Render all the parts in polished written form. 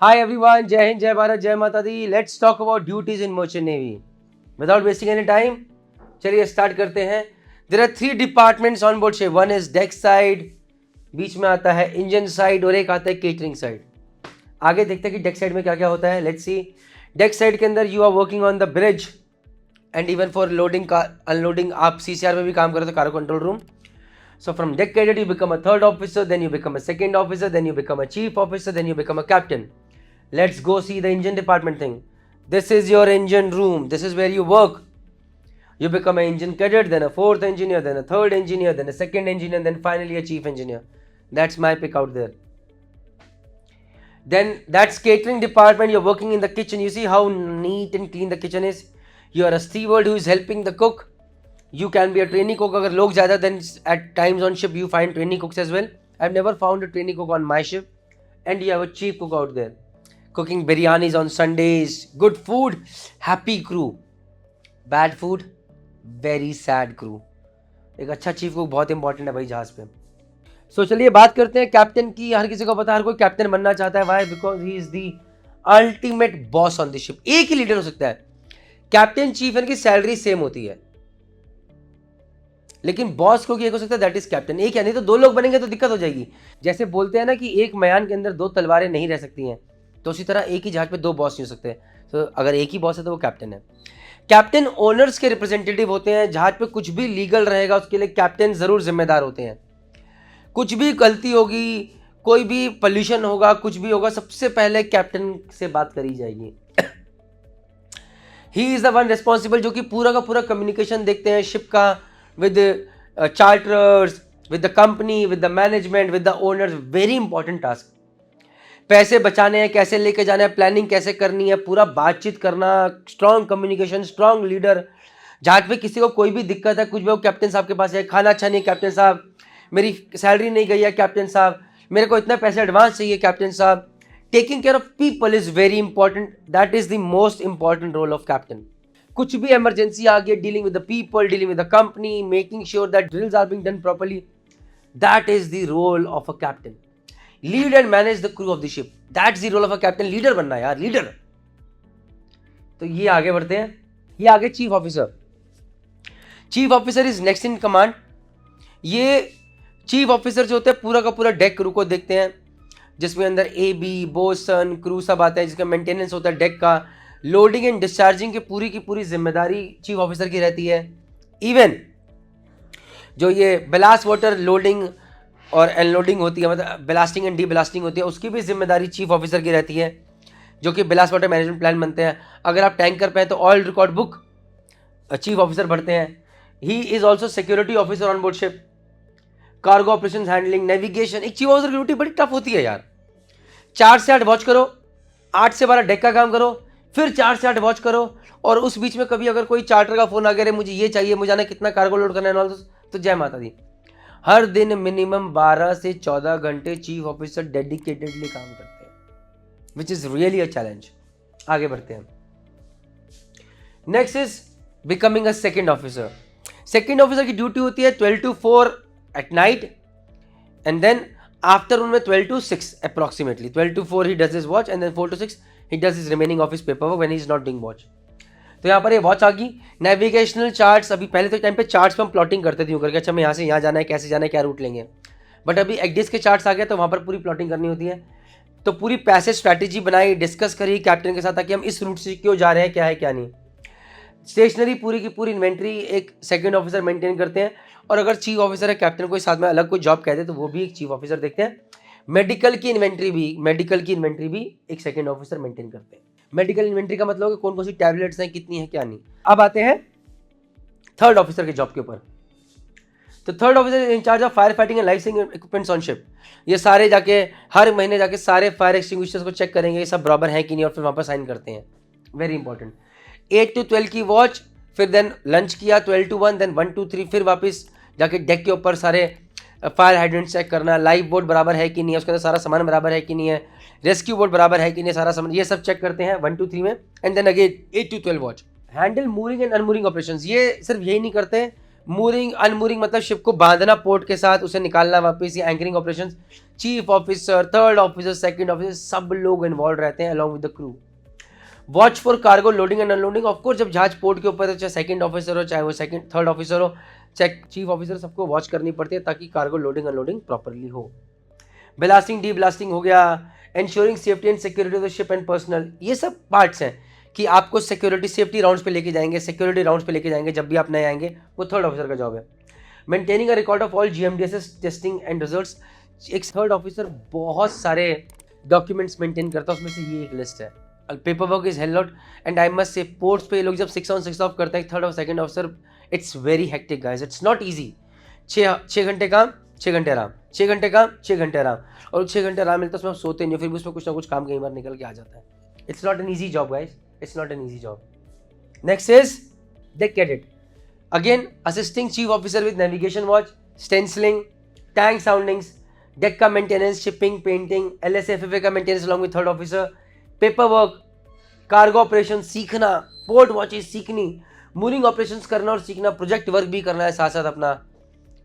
Hi everyone, Jai Hind, Jai Bharat, Jai Mata Di. Let's talk about duties in Merchant Navy. Without wasting any time, चलिए start करते हैं. There are 3 departments on board ship. One is deck side, बीच में आता है engine side और एक आता है catering side. आगे देखते हैं कि deck side में क्या क्या होता है. Let's see. Deck side के अंदर you are working on the bridge and even for loading unloading आप CCR में भी काम करते हो, cargo control room. So from deck cadet you become a third officer, then you become a second officer, then you become a chief officer, then you become a captain. Let's go see the engine department thing. This is your engine room. This is where you work. You become an engine cadet, then a fourth engineer, then a third engineer, then a second engineer, then finally a chief engineer. That's my pick out there. Then that's catering department. You're working in the kitchen. You see how neat and clean the kitchen is. You are a steward who is helping the cook. You can be a trainee cook. अगर लोग ज़्यादा, then at times on ship you find trainee cooks as well. I've never found a trainee cook on my ship. And you have a chief cook out there. Cooking biryanis on Sundays. Good food. Happy crew. Bad food. Very sad crew. एक अच्छा chief cook बहुत important है भाई जहाज पे. सो चलिए बात करते हैं कैप्टन की. हर किसी को पता है, हर कोई कैप्टन बनना चाहता है. Why? Because he is the ultimate boss on the ship. एक ही लीडर हो सकता है. कैप्टन चीफ इनकी सैलरी सेम होती है, लेकिन बॉस को एक हो सकता है, दैट इज कैप्टन. एक या नहीं तो दो लोग बनेंगे तो दिक्कत हो जाएगी. जैसे बोलते हैं ना कि एक मयान के अंदर दो तलवारें नहीं रह सकती हैं, तो उसी तरह एक ही जहाज पे दो बॉस नहीं हो सकते. तो अगर एक ही बॉस है तो वो कैप्टन है. कैप्टन ओनर्स के रिप्रेजेंटेटिव होते हैं. जहाज पे कुछ भी लीगल रहेगा उसके लिए कैप्टन जरूर जिम्मेदार होते हैं. कुछ भी गलती होगी, कोई भी पोल्यूशन होगा, कुछ भी होगा, सबसे पहले कैप्टन से बात करी जाएगी. ही इज द वन रिस्पॉन्सिबल जो कि पूरा का पूरा कम्युनिकेशन देखते हैं शिप का with the charters, with the company, with the management, with the owners. Very important task. पैसे बचाने हैं, कैसे लेके जाना है, प्लानिंग कैसे करनी है, पूरा बातचीत करना, स्ट्रॉन्ग कम्युनिकेशन, स्ट्रॉन्ग लीडर. जहाँ पे किसी को कोई भी दिक्कत है, कुछ भी हो, कैप्टन साहब के पास है. खाना अच्छा नहीं कैप्टन साहब, मेरी सैलरी नहीं गई है कैप्टन साहब, मेरे को इतना पैसे एडवांस चाहिए कैप्टन साहब. Taking care of people is very important. That is the most important role of captain. कुछ भी इमरजेंसी आ गई, dealing with the people, dealing with the company, making sure that drills are being done properly. That is the role of a captain. Lead and manage the crew of the ship. That's the role of a captain. Leader बनना यार, leader. तो ये आगे बढ़ते हैं. ये आगे chief officer. Chief officer is next in command. ये चीफ ऑफिसर जो होते हैं पूरा का पूरा डेक क्रू को देखते हैं, जिसमें अंदर ए बी बोसन क्रू सब आते हैं, जिसका मेंटेनेंस होता है डेक का. लोडिंग एंड डिस्चार्जिंग की पूरी जिम्मेदारी चीफ ऑफिसर की रहती है. इवन जो ये ब्लास्ट वाटर लोडिंग और अनलोडिंग होती है, मतलब ब्लास्टिंग एंड डी ब्लास्टिंग होती है, उसकी भी जिम्मेदारी चीफ ऑफिसर की रहती है, जो कि ब्लास्ट वाटर मैनेजमेंट प्लान बनते हैं. अगर आप टैंकर पे हैं तो oil record book chief officer भरते हैं. He is also security officer on board ship. Cargo operation handling, navigation. एक चीफ ऑफिसर की ड्यूटी बड़ी टफ होती है यार. 4 से 8 वॉच करो, 8 से 12 डेक का काम करो, फिर 4 से 8 वॉच करो, और उस बीच में कभी अगर कोई चार्टर का फोन आ गया, मुझे ये चाहिए, मुझे आना कितना कार्गो लोड करना है, तो जय माता दी. हर दिन मिनिमम 12 से 14 घंटे चीफ ऑफिसर डेडिकेटेडली काम करते हैं, which is really a challenge. आगे बढ़ते हैं. Next is becoming a second officer. Second officer की ड्यूटी होती है 12 to 4 at night, and then after उनमें 12 to 6 approximately. 12 to 4 he does his watch, and then 4 to 6 he does his remaining office paperwork when he is not doing watch. तो यहाँ पर ये watch आ गई. Navigational charts. अभी पहले तो time पे चार्ट्स पे हम प्लॉटिंग करते थे करके, अच्छा मैं यहाँ से यहाँ जाना है, कैसे जाना है, क्या रूट लेंगे. बट अभी एक्डिस के चार्ट्स आ गए तो वहाँ पर पूरी प्लॉटिंग करनी होती है. तो पूरी पैसेज स्ट्रैटेजी बनाई, डिस्कस करी कैप्टन के साथ, ताकि हम इस रूट से क्यों जा रहे हैं, क्या है क्या नहीं. स्टेशनरी पूरी की पूरी इन्वेंट्री एक सेकेंड ऑफिसर मेंटेन करते हैं. और अगर चीफ ऑफिसर है कैप्टन को साथ में अलग कोई जॉब कहते हैं तो वो भी एक चीफ ऑफिसर देखते हैं. मेडिकल की इन्वेंट्री भी एक सेकंड ऑफिसर मेंटेन करते हैं. मेडिकल इन्वेंट्री का मतलब है कौन कौन सी टैबलेट्स हैं, कितनी है, क्या नहीं. अब आते हैं थर्ड ऑफिसर के जॉब के ऊपर. तो third officer in charge of fire fighting and life saving equipments on ship. ये सारे जाके हर महीने जाके सारे फायर एक्सटिंग्विशर्स को चेक करेंगे, ये सब बराबर है कि नहीं, और फिर वहाँ पर साइन करते हैं. Very important. 8 to 12 की वॉच, फिर देन लंच किया 12 to 1, देन 1 to 3, फिर वापस जाके डेक के ऊपर सारे फायर हाइड्रेंट चेक करना, लाइफ बोट बराबर है कि नहीं है, उसके अंदर सारा सामान बराबर है कि नहीं है, रेस्क्यू बोट बराबर है कि नहीं, सारा सामान, ये सब चेक करते हैं 1 to 3 में. And then again 8 to 12 watch. Handle moving and unmoving operations. ये सिर्फ यही नहीं करते, मूरिंग अनमूरिंग मतलब शिप को बांधना पोर्ट के साथ, उसे निकालना वापस, या anchoring operations, chief officer, third officer, second officer, सब लोग इन्वॉल्व रहते हैं along with the crew. Watch for cargo loading and unloading, of course जब जहाज पोर्ट के ऊपर है, चाहे सेकंड ऑफिसर हो, चाहे वो सेकंड थर्ड ऑफिसर हो, चाहे चीफ ऑफिसर, सबको वॉच करनी पड़ती है ताकि कार्गो लोडिंग अनलोडिंग प्रॉपरली हो। ब्लास्टिंग डी ब्लास्टिंग हो गया, ensuring safety and security of the ship and personal, ये सब पार्ट्स हैं कि आपको सिक्योरिटी सेफ्टी राउंड्स पे लेके जाएंगे, सिक्योरिटी राउंड्स पे लेके जाएंगे जब भी आप नए आएंगे, वो थर्ड ऑफिसर का जॉब है। Maintaining a record of all GMDSS testing and results, एक थर्ड ऑफिसर बहुत सारे डॉक्यूमेंट्स मेंटेन करता है, उसमें से ये एक लिस्ट है। Paper work is hell lot, and I must say ports पे ये लोग जब 6 ऑन 6 ऑफ करते हैं थर्ड और second officer, it's very hectic guys, it's not easy. 6 घंटे काम 6 घंटे आराम, 6 घंटे काम 6 घंटे आराम, और 6 घंटे आराम मिलता है उसमें आप सोते नहीं हो, फिर भी उसमें कुछ ना कुछ काम कई बार निकल के आ जाता है। It's not an easy job guys, it's not an easy job. Next is deck cadet, again assisting chief officer with navigation watch, stencilling, tank soundings, deck का मेंटेनेंस, शिपिंग, पेंटिंग, एलएसएफएफए का maintenance along with third officer, paper work, cargo operation सीखना, port watches सीखनी, mooring operations करना और सीखना, project work भी करना है साथ साथ अपना।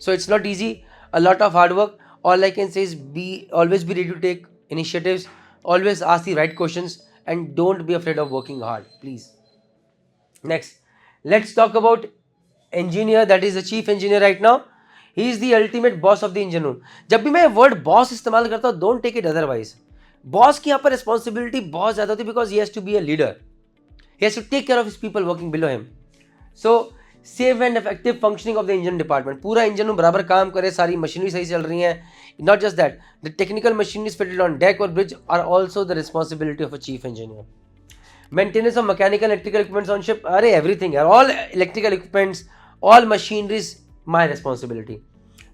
So it's not easy, a lot of hard work. All I can say is be always be ready to take initiatives, always ask the right questions and don't be afraid of working hard please. Next let's talk about engineer, that is the chief engineer right now. He is the ultimate boss of the engine room. जब भी मैं word boss इस्तेमाल करता हूँ, don't take it otherwise. Boss की यहाँ पर responsibility बहुत ज्यादा होती है because he has to be a leader, he has to take care of his people working below him. So safe and effective functioning of the engine department, पूरा engine room बराबर काम करे, सारी मशीनरी सही चल रही है। Not just that, the technical machineries fitted on deck और bridge are also the responsibility of a chief engineer. Maintenance of mechanical and electrical equipments on ship, अरे everything यार, all electrical equipments, all machinery is my responsibility.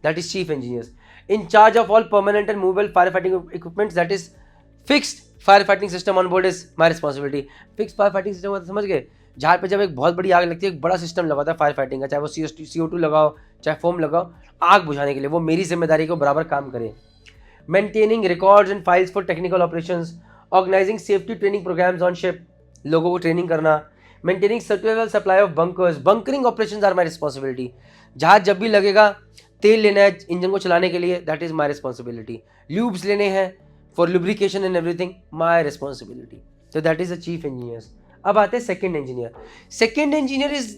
That is chief engineers. In charge of all permanent and movable firefighting equipments, that is fixed firefighting system on board is my responsibility. Fixed firefighting system समझ गए, जहाँ पे जब एक बहुत बड़ी आग लगती है, एक बड़ा सिस्टम लगाता है फायर फाइटिंग का, चाहे वो CO2 लगाओ, चाहे फोम लगाओ, आग बुझाने के लिए, वो मेरी जिम्मेदारी को बराबर काम करे। Maintaining records and files for technical operations, organizing safety training programs on ship, लोगों को ट्रेनिंग करना, maintaining circular supply of bunkers, bunkering operations are my responsibility. जहाज जब भी लगेगा, तेल लेना है इंजन को चलाने के लिए, that is my responsibility. Lubes लेने हैं for lubrication and everything, my responsibility. तो that is the chief engineer's. अब आते हैं second engineer. Second engineer is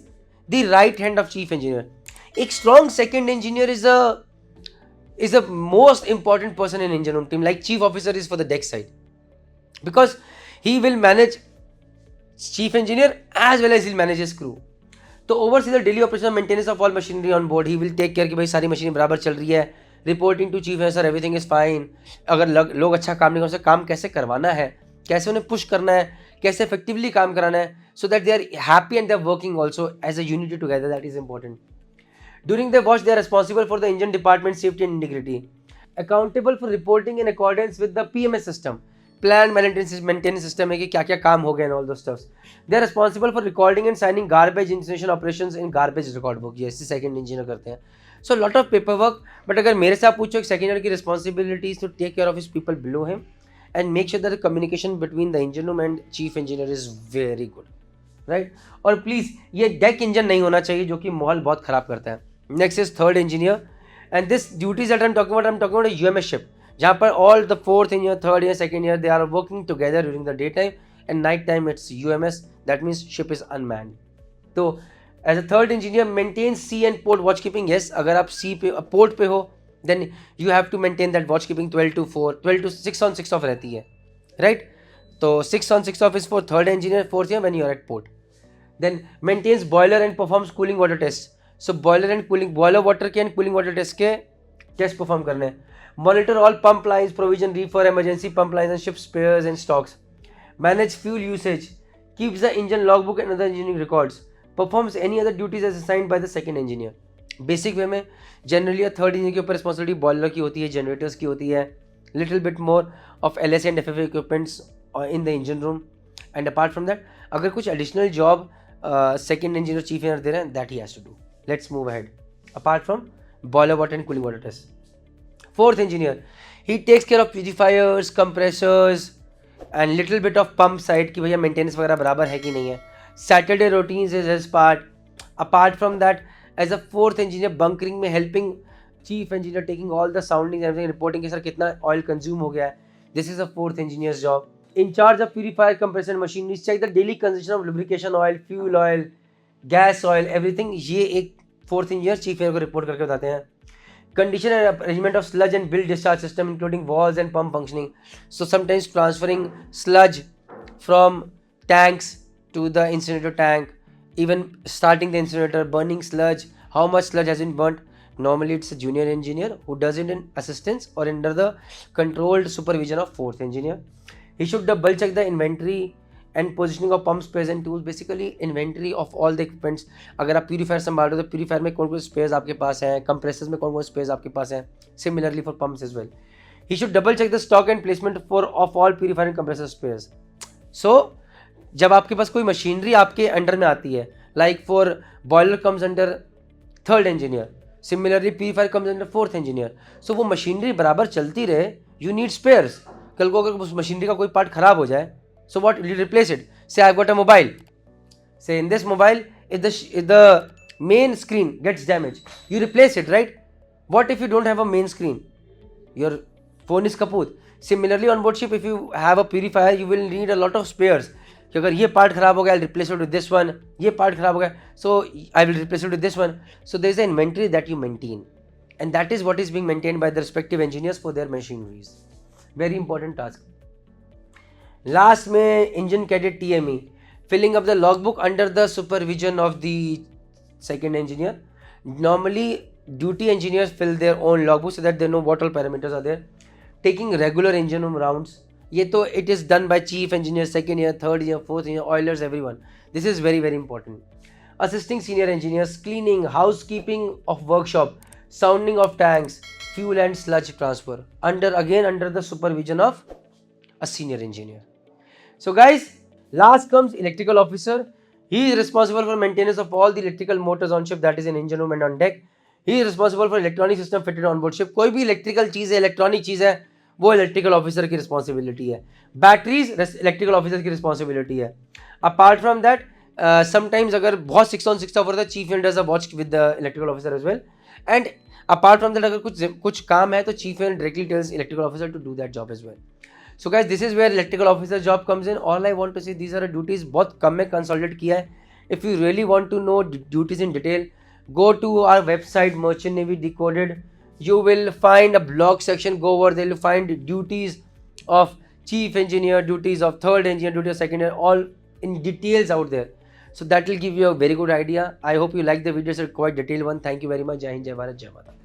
the right hand of chief engineer. एक strong second engineer is the most important person in engine room team, like chief officer is for the deck side, because he will manage chief engineer as well as he'll manage his crew. तो oversee the daily operation and maintenance of all machinery on board. He will take care कि भाई सारी मशीनें बराबर चल रही है, reporting to chief officer everything is fine. अगर लोग अच्छा काम नहीं कर सकते, काम कैसे करवाना है, कैसे उन्हें पुश करना है, कैसे effectively काम कराना है, so that they are happy and they are working also as a unity together. That is important. During the watch, they are responsible for the engine department safety and integrity, accountable for reporting in accordance with the PMS system, planned maintenance system है कि क्या क्या काम हो गए and all those stuffs. They are responsible for recording and signing garbage incineration operations in garbage record book. ये second engineer करते हैं. So lot of paperwork. But अगर मेरे से आप पूछो, एक second engineer की responsibility is to take care of his people below him and make sure that the communication between the engine room and chief engineer is very good, right? और please ये deck engine नहीं होना चाहिए जो कि माहौल बहुत खराब करता है। Next is third engineer, and this duties that I am talking about UMS ship, जहाँ पर all the fourth engineer, third year, second year, they are working together during the day time and night time it's UMS, that means ship is unmanned. तो as a third engineer maintain sea and port watch keeping. Yes, अगर आप sea पे port पे हो then you have to maintain that watch keeping 12 to 6 on 6 off रहती है, right? तो 6 on 6 off is for third engineer, fourth year when you are at port. Then maintains boiler and performs cooling water test. So boiler and cooling, boiler water के and cooling water test के test perform करने हैं। Monitor all pump lines, provision reefer, emergency pump lines and ship spares and stocks. Manage fuel usage, keeps the engine log book and other engineering records, performs any other duties as assigned by the second engineer. Basic way में generally third engineer के ऊपर responsibility boiler की होती है, generators की होती है, little bit more of LS and FFA equipments in the engine room, and apart from that अगर कुछ additional job second engineer chief engineer दे रहे हैं, that he has to do. Let's move ahead apart from boiler water and cooling water test. Fourth engineer, he takes care of purifiers, compressors and little bit of pump side की भैया maintenance वगैरह बराबर है कि नहीं है। Saturday routines is his part. Apart from that as a fourth engineer bunkering में helping chief engineer, taking all the sounding everything, reporting कि सर कितना ऑयल कंज्यूम हो गया है. This is a fourth engineer's job. In charge of purifier, compressor machineries, check the daily consumption of lubrication oil, fuel oil, gas oil, everything. ये एक fourth engineer chief engineer को report करके बताते हैं. Condition and arrangement of sludge and build discharge system, including valves and pump functioning. So sometimes transferring sludge from tanks to the incinerator tank, even starting the incinerator, burning sludge, how much sludge has been burnt. Normally it's a junior engineer who does it in assistance or under the controlled supervision of fourth engineer. He should double check the inventory and positioning of pump spares and tools. Basically inventory of all the equipments. अगर आप purifier संभाल रहे हो तो purifier में कौन कौन spheres आपके पास हैं, कंप्रेसर्स में कौन कौन स्पेयर्स आपके पास हैं. Similarly for pumps as well. He should double check the stock and placement for of all purifier and compressor spares. So जब आपके पास कोई मशीनरी आपके अंडर में आती है, like for boiler comes under third engineer, similarly purifier comes under fourth engineer. So वो machinery बराबर चलती रहे, you need spares. कल को अगर उस मशीनरी का कोई पार्ट खराब हो जाए, so what will you replace it? Say I've got a mobile. Say in this mobile, if the main screen gets damaged, you replace it, right? What if you don't have a main screen? Your phone is kaput. Similarly on board ship, if you have a purifier, you will need a lot of spares. कि अगर ये part खराब हो गया, I'll replace it with this one. ये part खराब हो गया, so I will replace it with this one. So there is an inventory that you maintain, and that is what is being maintained by the respective engineers for their machineries. Very important task. Last में engine cadet TME, filling up the logbook under the supervision of the second engineer. Normally duty engineers fill their own logbook so that they know what all parameters are there. Taking regular engine room rounds. ये तो it is done by chief engineer, second year, third year, fourth year, oilers, everyone. This is very very important. Assisting senior engineers, cleaning, housekeeping of workshop, sounding of tanks, fuel and sludge transfer under the supervision of a senior engineer. So guys, last comes electrical officer. He is responsible for maintenance of all the electrical motors on ship, that is in engine room and on deck. He is responsible for electronic system fitted on board ship. कोई भी electrical चीज़ है, electronic चीज़ है, वो electrical officer की responsibility है. Batteries electrical officer की responsibility है. अपार्ट फ्रॉम दैट समटाइम्स अगर बहुत 6 on 6 ऑफ होता है, chief engineer does a watch with the electrical officer as well. And apart from that अगर कुछ काम है तो chief engineer directly tells electrical officer to do that job as well. So guys, this is where electrical officer job comes in. All I want to say these are duties. बहुत कम में consolidate किया है. If you really want to know duties in detail, go to our website Merchant Navy Decoded. You will find a blog section. Go over there, you'll find duties of chief engineer, duties of third engineer, duties of second engineer, all in details out there. So that will give you a very good idea. I hope you like the video. It's a quite detailed one. Thank you very much. Jai Hind, Jai Bharat, Jai Mata.